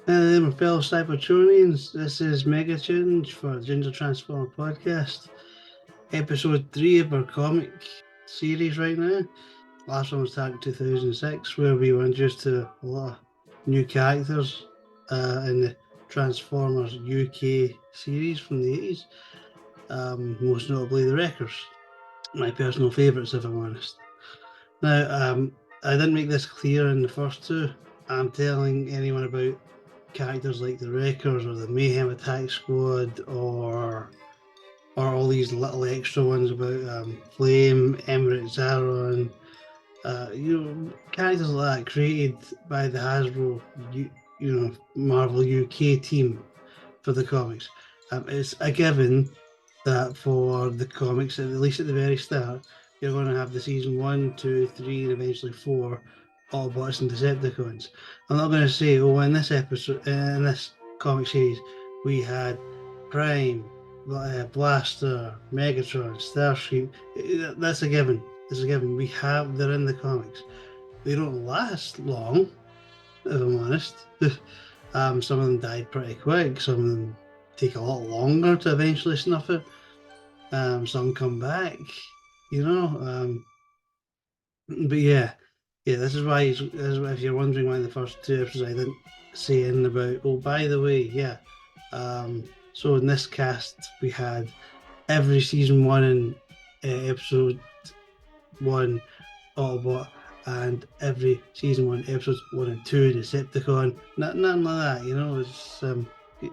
My fellow Cybertronians, this is Mega Change for the Ginger Transformer podcast, episode 3 of our comic series right now. Last one was Target 2006, where we were introduced to a lot of new characters in the Transformers UK series from the 80s, most notably the Wreckers, my personal favourites, if I'm honest. Now, I didn't make this clear in the first two. I'm telling anyone about characters like the Wreckers or the Mayhem Attack Squad or all these little extra ones about Flame, Emirate Zaron, characters like that created by the Hasbro, Marvel UK team for the comics. It's a given that for the comics, at least at the very start, you're going to have the season one, two, three, and eventually four Autobots and Decepticons. I'm not going to say, oh, in this episode, in this comic series, we had Prime, Blaster, Megatron, Starscream. That's a given. It's a given. They're in the comics. They don't last long, if I'm honest. Some of them died pretty quick. Some of them take a lot longer to eventually snuff it. Some come back, you know. But yeah, if you're wondering why in the first two episodes I didn't say anything about. Oh, by the way, yeah. So in this cast we had every season one and episode one Autobot, and every season one, episodes one and two, Decepticon. Nothing like that, you know.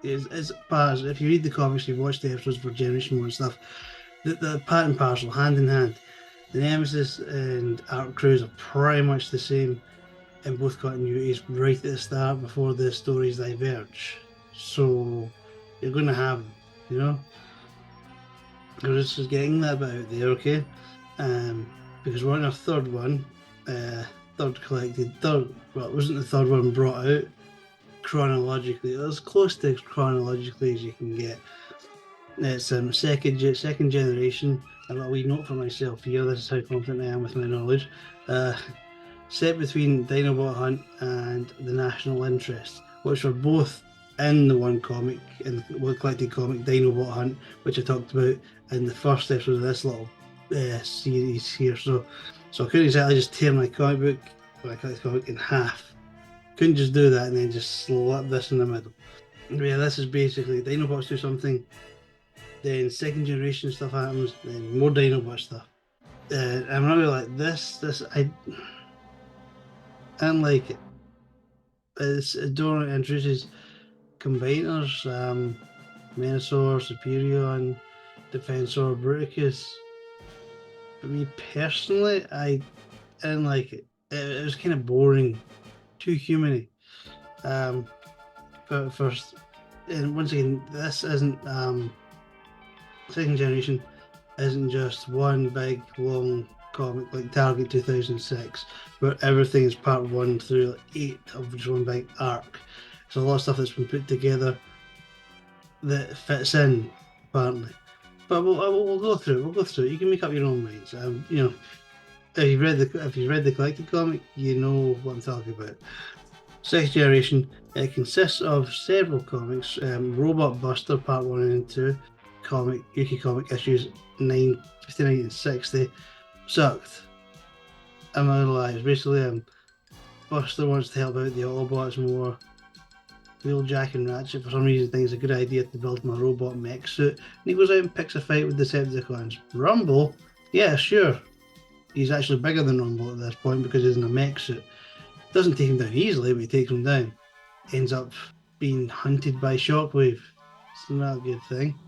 It's part. If you read the comics, you watch the episodes for Generation One stuff. The part and parcel, hand in hand. The Nemesis and Arc Crews are pretty much the same in both continuities right at the start before the stories diverge. So you're going to have them, you know. We're just getting that bit out there, okay? Because we're on our third one, well, it wasn't the third one brought out chronologically. It was as close to chronologically as you can get. It's second generation. I've got a wee note for myself here. This is how confident I am with my knowledge. Uh, Set between Dinobot Hunt and the National Interest, which were both in the one comic, in the one collected comic, Dinobot Hunt, which I talked about in the first episode of this little series here. So I couldn't exactly just tear my comic book, my comic in half. Couldn't just do that and then just slap this in the middle. But yeah, this is basically Dinobots do something, then second generation stuff happens, then more Dinobot stuff. I'm really like I don't like it. It don't introduces combiners, Menasor, Superion, Defensor, Bruticus. But me personally, I didn't like it. It was kind of boring, too humany. Um, but first, and once again, this isn't second generation isn't just one big long comic like Target 2006, where everything is part one through like eight of just one big arc. So a lot of stuff that's been put together that fits in, apparently. But we'll go through it. We'll go through it. You can make up your own minds. If you've read the collected comic, you know what I'm talking about. Second generation, it consists of several comics. Robot Buster Part 1 and 2, Yuki comic issues 59 and 60, sucked. I'm not gonna lie, it's basically Buster wants to help out the Autobots more. Wheeljack and Ratchet, for some reason, thinks it's a good idea to build my robot mech suit, and he goes out and picks a fight with Decepticons. Rumble? Yeah, sure. He's actually bigger than Rumble at this point because he's in a mech suit. Doesn't take him down easily, but he takes him down. Ends up being hunted by Shockwave. It's not a good thing.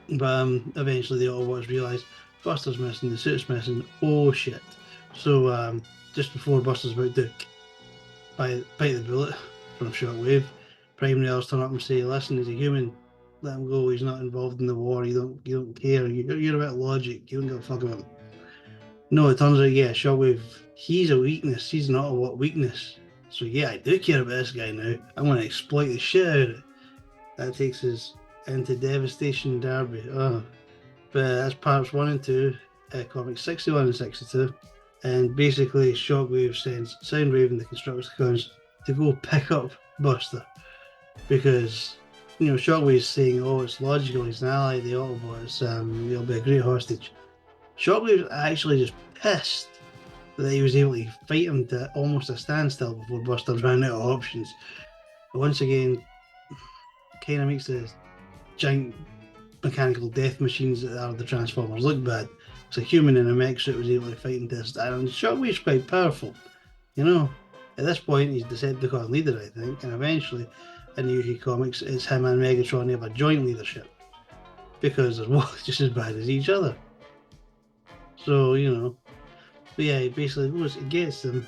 But eventually the Autobots realise Buster's missing, the suit's missing. Oh shit. So just before Buster's about to bite the bullet from Shockwave, Prime Rails turn up and say, "Listen, he's a human. Let him go. He's not involved in the war. You don't care. You're about logic. You don't give a fuck about him." No, it turns out, yeah, Shockwave, he's a weakness. He's not a what weakness. So yeah, I do care about this guy now. I'm going to exploit the shit out of it. That takes us into Devastation Derby. Oh, but that's parts one and two, comics 61 and 62. And basically, Shockwave sends Soundwave and the Constructicons to go pick up Buster. because Shockwave's saying, "Oh, it's logical. He's an ally of the Autobots. He'll be a great hostage." Shockwave's actually just pissed that he was able to fight him to almost a standstill before Buster ran out of options. But once again, kind of makes the giant mechanical death machines that are the Transformers look bad. It's a human in a mech suit was able to fight in this, and Shockwave's quite powerful. At this point, he's Decepticon leader, I think, and eventually, in the UK comics, it's him and Megatron have a joint leadership because they're both just as bad as each other. So, but yeah, he basically goes, he gets them,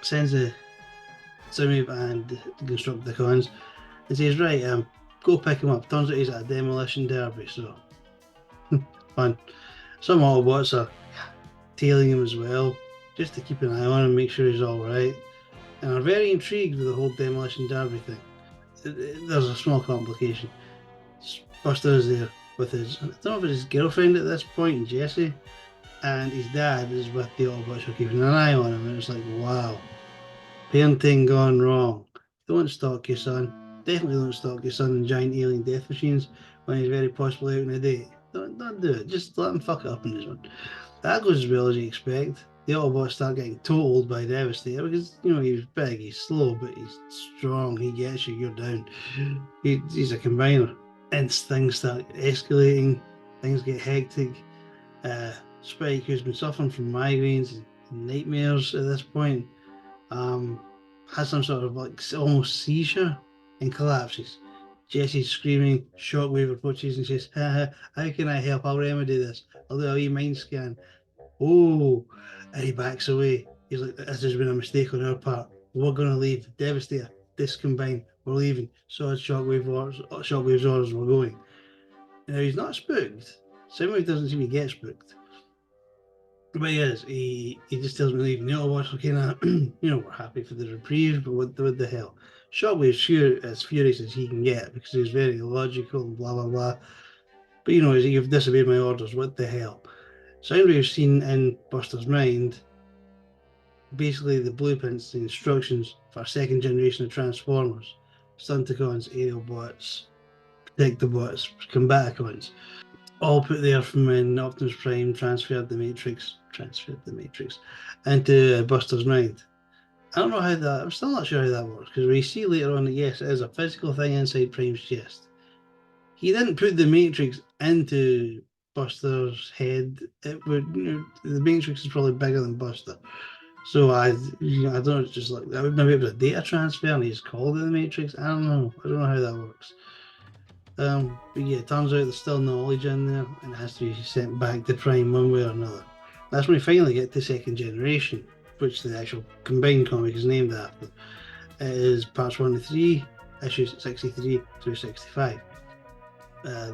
sends the Soundwave and the Constructicons, and says, right, go pick him up. Turns out he's at a demolition derby, so fun. Some Autobots are tailing him as well, just to keep an eye on him, make sure he's all right, and are very intrigued with the whole demolition derby thing. There's a small complication. Buster is there with his, I don't know if it's his girlfriend at this point, Jessie, and his dad is with the Autobots who are keeping an eye on him, and it's like, wow, parenting gone wrong. Don't stalk your son. Definitely don't stalk your son in giant alien death machines when he's very possibly out on a date. Don't do it. Just let him fuck it up in this one. That goes as well as you expect. The Autobots start getting totaled by Devastator because, he's big, he's slow, but he's strong. He gets you, you're down. He's a combiner. And things start escalating, things get hectic. Spike, who's been suffering from migraines and nightmares at this point, has some sort of like almost seizure and collapses. Jessie's screaming, Shockwave approaches and says, how can I help? I'll remedy this. I'll do a wee mind scan. Oh, and he backs away. He's like, this has been a mistake on our part. We're going to leave. Devastator, discombine. We're leaving. So it's Shockwave's orders, we're going. Now, he's not spooked. Soundwave doesn't seem to get spooked. But he is. He just tells me leaving. The Autobots are kind of, we're happy for the reprieve, but what the hell? Shockwave's as furious as he can get because he's very logical and blah, blah, blah. But, you've disobeyed my orders. What the hell? Soundwave's seen in Buster's mind basically the blueprints, the instructions for a second generation of Transformers, Stunticons, Aerial Bots, Predictabots, Combaticons, all put there from when Optimus Prime transferred the Matrix into Buster's mind. I don't know how that, I'm still not sure how that works, because we see later on that yes, it is a physical thing inside Prime's chest. He didn't put the Matrix into Buster's head. The Matrix is probably bigger than Buster. So I don't know, it's just like, maybe it was a data transfer and he's called it the Matrix. I don't know how that works. But yeah, it turns out there's still knowledge in there and it has to be sent back to Prime one way or another. That's when we finally get to second generation, which the actual combined comic is named after. It is parts 1 to 3, issues 63 through 65.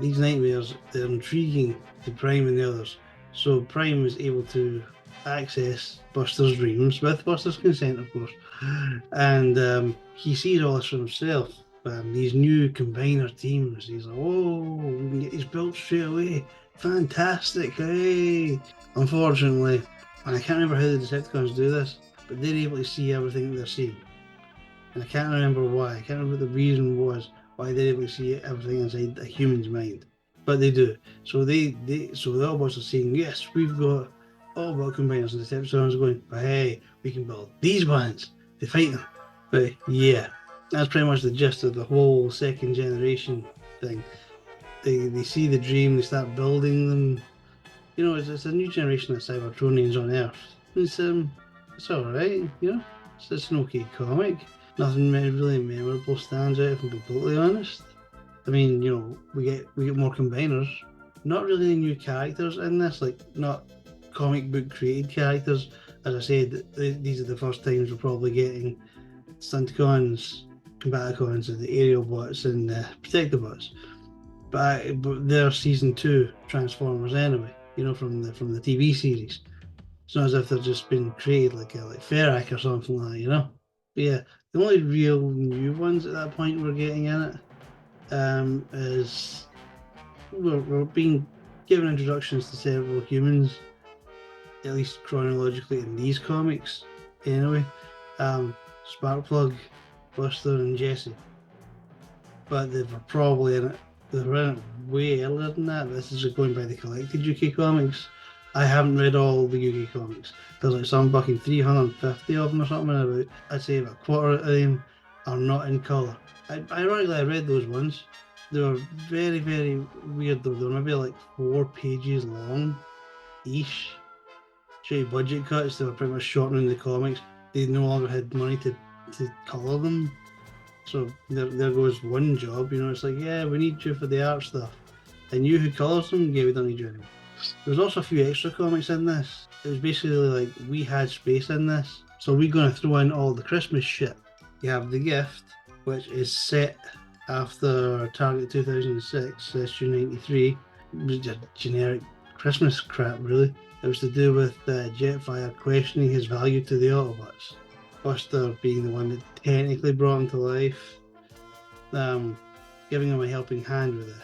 These nightmares, they're intriguing to Prime and the others. So Prime was able to access Buster's dreams, with Buster's consent, of course. And he sees all this for himself. These new combiner teams. He's like, oh, we can get these built straight away. Fantastic, hey! Unfortunately, and I can't remember how the Decepticons do this, but they're able to see everything that they're seeing. And I can't remember why. I can't remember what the reason was why they're able to see everything inside a human's mind. But they do. So the Autobots are saying, yes, we've got Autobot combiners, and the Decepticons are going, but hey, we can build these ones to fight them. But yeah, that's pretty much the gist of the whole second generation thing. They see the dream, they start building them. It's a new generation of Cybertronians on Earth. It's all right, it's an okay comic. Nothing really memorable stands out, if I'm completely honest. I mean, we get more combiners. Not really new characters in this, like not comic book created characters. As I said, these are the first times we're probably getting Stunticons, Combaticons, and the Aerial Bots and the Predictabots. But they're season 2 Transformers anyway. From the TV series. It's not as if they've just been created like Ferrac or something like that, But yeah, the only real new ones at that point we're getting in it is we're being given introductions to several humans, at least chronologically in these comics, anyway. Sparkplug, Buster, and Jessie. but they were probably in it. They were in it way earlier than that. This is going by the collected UK comics. I haven't read all the UK comics. There's like some fucking 350 of them or something. About I'd say about a quarter of them are not in colour. Ironically, I read those ones. They were very, very weird. They were maybe like 4 pages long each. Due to budget cuts, they were pretty much shortening the comics. They no longer had money to colour them. So there goes one job. It's like, yeah, we need you for the art stuff. And you who colours them, yeah, we don't need you anymore. There was also a few extra comics in this. It was basically like we had space in this, so we're going to throw in all the Christmas shit. You have The Gift, which is set after Target 2006, issue 93. It was just generic Christmas crap, really. It was to do with Jetfire questioning his value to the Autobots. Buster being the one that technically brought him to life, giving him a helping hand with this.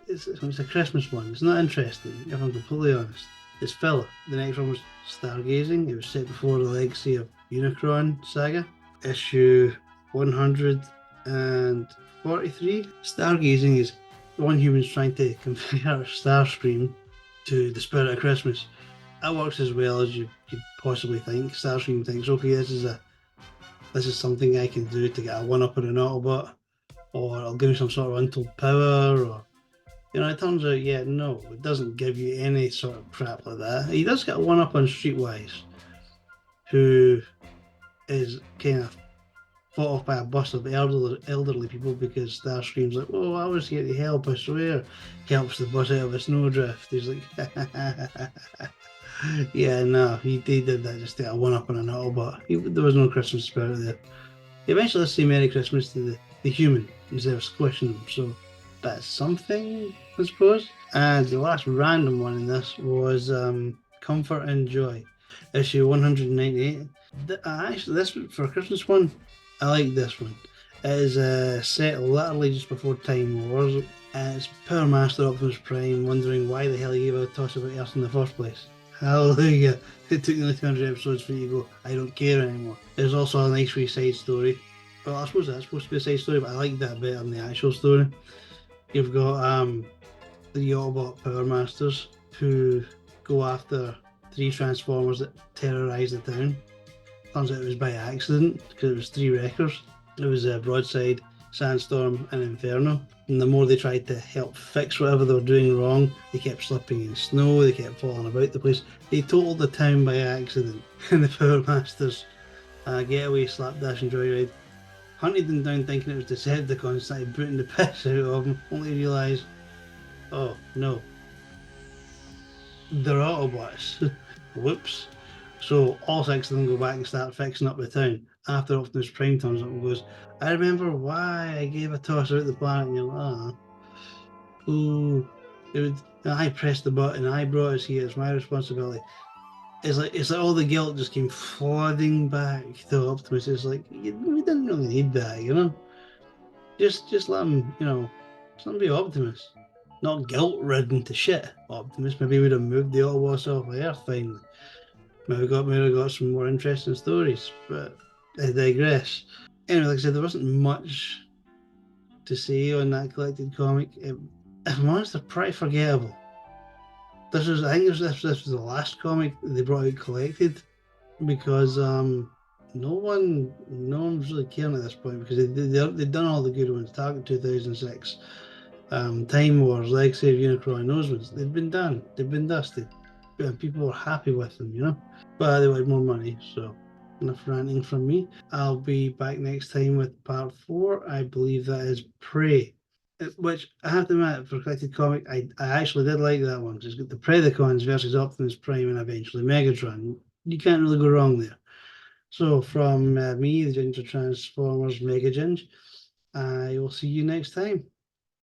It's a Christmas one. It's not interesting, if I'm completely honest. It's filler. The next one was Stargazing. It was set before the Legacy of Unicron saga. Issue 143. Stargazing is one human's trying to compare Starscream to the spirit of Christmas. That works as well as you could possibly think. Starscream thinks, okay, this is something I can do to get a one-up on an Autobot, or it'll give me some sort of untold power, or it turns out, yeah, no, it doesn't give you any sort of crap like that. He does get a one-up on Streetwise, who is kind of fought off by a bus of elderly people because Starscream's like, oh, I was here to help, I swear. He helps the bus out of a snowdrift. He's like, yeah, no, he did that just to get a one-up on an Autobot. There was no Christmas spirit there. He eventually say Merry Christmas to the human instead of squishing them, so that's something, I suppose. And the last random one in this was Comfort and Joy, issue 198. Actually, this for a Christmas one, I like this one. It is set literally just before Time Wars. It's Power Master Optimus Prime wondering why the hell he gave a toss about Earth in the first place. Hallelujah. It took nearly 200 episodes for you to go, I don't care anymore. There's also a nice wee side story. Well, I suppose that's supposed to be a side story, but I like that better than the actual story. You've got the Autobot Power Masters who go after 3 Transformers that terrorise the town. Turns out it was by accident because it was 3 wreckers. It was Broadside, Sandstorm, and Inferno. And the more they tried to help fix whatever they were doing wrong, they kept slipping in snow, they kept falling about the place. They totaled the town by accident. And the Power Masters Getaway, Slapdash, and Joyride hunted them down thinking it was Decepticons, started booting the piss out of them, only to realise, oh no, they're Autobots. Whoops. So all 6 of them go back and start fixing up the town. After Optimus Prime turns up and goes, I remember why I gave a toss out the planet. And you're like, ooh, I pressed the button, I brought us here, it's my responsibility. It's like all the guilt just came flooding back to Optimus. It's like, we didn't really need that, Just let him, just let him be Optimus. Not guilt-ridden to shit. Optimus maybe would have moved the Autobots off of Earth finally. Maybe got some more interesting stories, but I digress. Anyway, like I said, there wasn't much to say on that collected comic. If I'm honest, they're pretty forgettable. I think this was the last comic they brought out collected because no one's really caring at this point because they've done all the good ones. Target 2006, Time Wars, Legacy of Unicron, those ones, they've been done. They've been dusted. And people were happy with them, But they wanted more money, so enough ranting from me. I'll be back next time with part 4. I believe that is Prey, which I have to admit, for a collected comic, I actually did like that one because it's got the Predacons versus Optimus Prime and eventually Megatron. You can't really go wrong there. So from me, the Ginger Transformers Mega Ginge, I will see you next time.